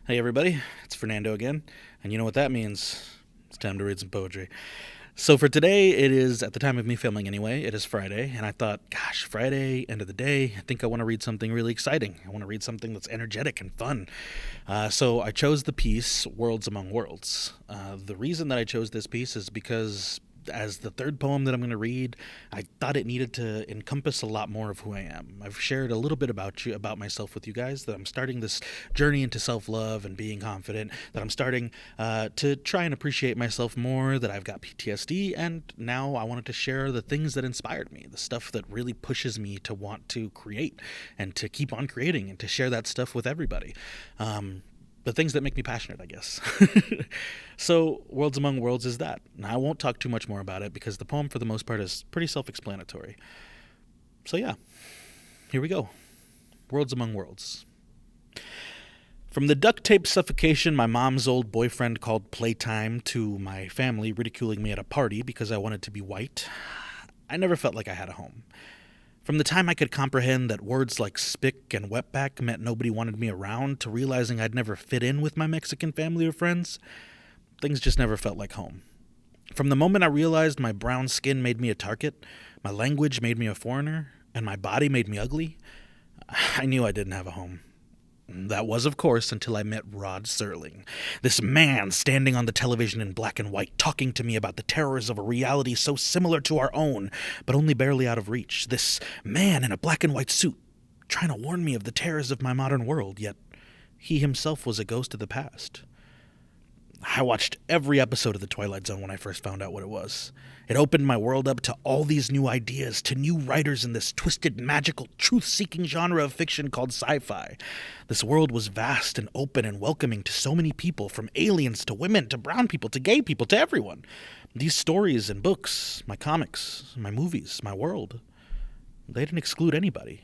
Hey everybody, it's Fernando again, and you know what that means. It's time to read some poetry. So for today, it is, at the time of me filming anyway, it is Friday, and I thought, gosh, Friday, end of the day, I think I want to read something really exciting. I want to read something that's energetic and fun. So I chose the piece, Worlds Among Worlds. The reason that I chose this piece is because as the third poem that I'm going to read, I thought it needed to encompass a lot more of who I am. I've shared a little bit about myself with you guys, that I'm starting this journey into self-love and being confident, that I'm starting to try and appreciate myself more, that I've got PTSD, and now I wanted to share the things that inspired me, the stuff that really pushes me to want to create and to keep on creating and to share that stuff with everybody. The things that make me passionate, I guess. So, Worlds Among Worlds is that. Now, I won't talk too much more about it because the poem, for the most part, is pretty self explanatory. So, yeah, here we go. Worlds Among Worlds. From the duct tape suffocation my mom's old boyfriend called playtime to my family ridiculing me at a party because I wanted to be white, I never felt like I had a home. From the time I could comprehend that words like spick and wetback meant nobody wanted me around to realizing I'd never fit in with my Mexican family or friends, things just never felt like home. From the moment I realized my brown skin made me a target, my language made me a foreigner, and my body made me ugly, I knew I didn't have a home. That was, of course, until I met Rod Serling. This man standing on the television in black and white, talking to me about the terrors of a reality so similar to our own, but only barely out of reach. This man in a black and white suit, trying to warn me of the terrors of my modern world, yet he himself was a ghost of the past. I watched every episode of The Twilight Zone when I first found out what it was. It opened my world up to all these new ideas, to new writers in this twisted, magical, truth-seeking genre of fiction called sci-fi. This world was vast and open and welcoming to so many people, from aliens to women to brown people to gay people to everyone. These stories and books, my comics, my movies, my world, they didn't exclude anybody.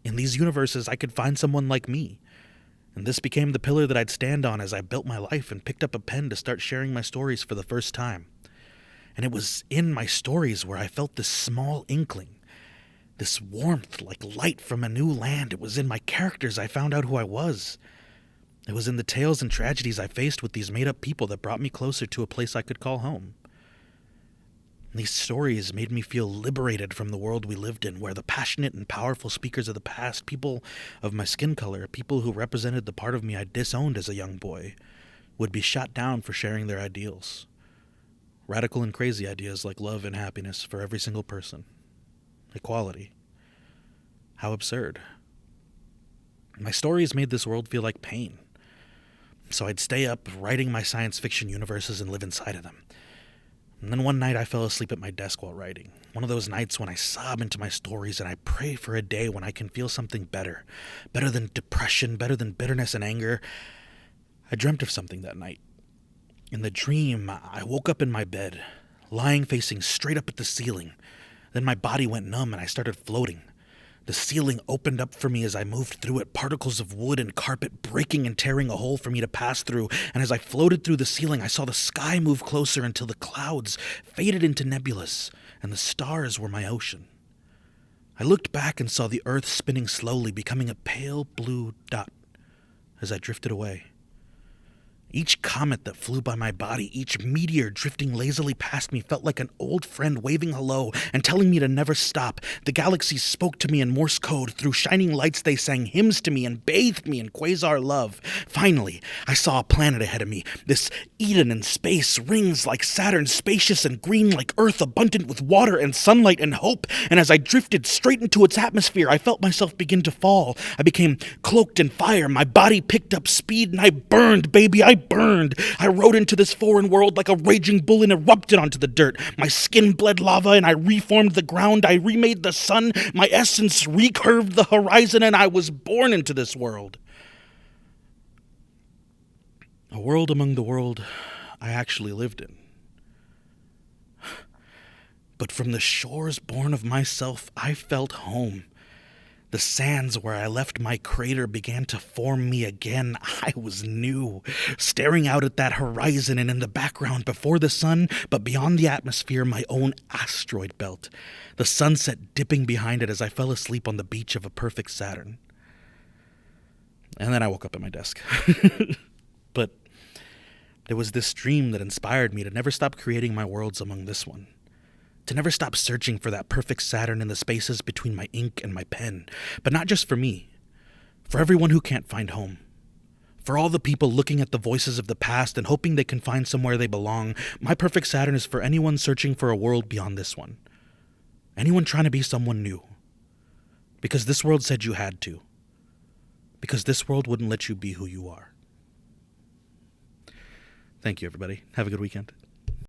In these universes, I could find someone like me. And this became the pillar that I'd stand on as I built my life and picked up a pen to start sharing my stories for the first time. And it was in my stories where I felt this small inkling, this warmth like light from a new land. It was in my characters I found out who I was. It was in the tales and tragedies I faced with these made-up people that brought me closer to a place I could call home. These stories made me feel liberated from the world we lived in, where the passionate and powerful speakers of the past, people of my skin color, people who represented the part of me I disowned as a young boy, would be shot down for sharing their ideals. Radical and crazy ideas like love and happiness for every single person. Equality. How absurd. My stories made this world feel like pain. So I'd stay up writing my science fiction universes and live inside of them. And then one night I fell asleep at my desk while writing. One of those nights when I sob into my stories and I pray for a day when I can feel something better. Better than depression, better than bitterness and anger. I dreamt of something that night. In the dream, I woke up in my bed, lying facing straight up at the ceiling. Then my body went numb and I started floating. The ceiling opened up for me as I moved through it, particles of wood and carpet breaking and tearing a hole for me to pass through, and as I floated through the ceiling, I saw the sky move closer until the clouds faded into nebulas, and the stars were my ocean. I looked back and saw the earth spinning slowly, becoming a pale blue dot as I drifted away. Each comet that flew by my body, each meteor drifting lazily past me felt like an old friend waving hello and telling me to never stop. The galaxies spoke to me in Morse code. Through shining lights they sang hymns to me and bathed me in quasar love. Finally, I saw a planet ahead of me. This Eden in space, rings like Saturn, spacious and green like Earth, abundant with water and sunlight and hope. And as I drifted straight into its atmosphere, I felt myself begin to fall. I became cloaked in fire. My body picked up speed and I burned, baby, I burned. I rode into this foreign world like a raging bull and erupted onto the dirt. My skin bled lava and I reformed the ground. I remade the sun. My essence recurved the horizon and I was born into this world. A world among the world I actually lived in. But from the shores born of myself, I felt home. The sands where I left my crater began to form me again. I was new, staring out at that horizon, and in the background, before the sun, but beyond the atmosphere, my own asteroid belt, the sunset dipping behind it as I fell asleep on the beach of a perfect Saturn. And then I woke up at my desk. But there was this dream that inspired me to never stop creating my worlds among this one. To never stop searching for that perfect Saturn in the spaces between my ink and my pen. But not just for me. For everyone who can't find home. For all the people looking at the voices of the past and hoping they can find somewhere they belong, my perfect Saturn is for anyone searching for a world beyond this one. Anyone trying to be someone new. Because this world said you had to. Because this world wouldn't let you be who you are. Thank you, everybody. Have a good weekend.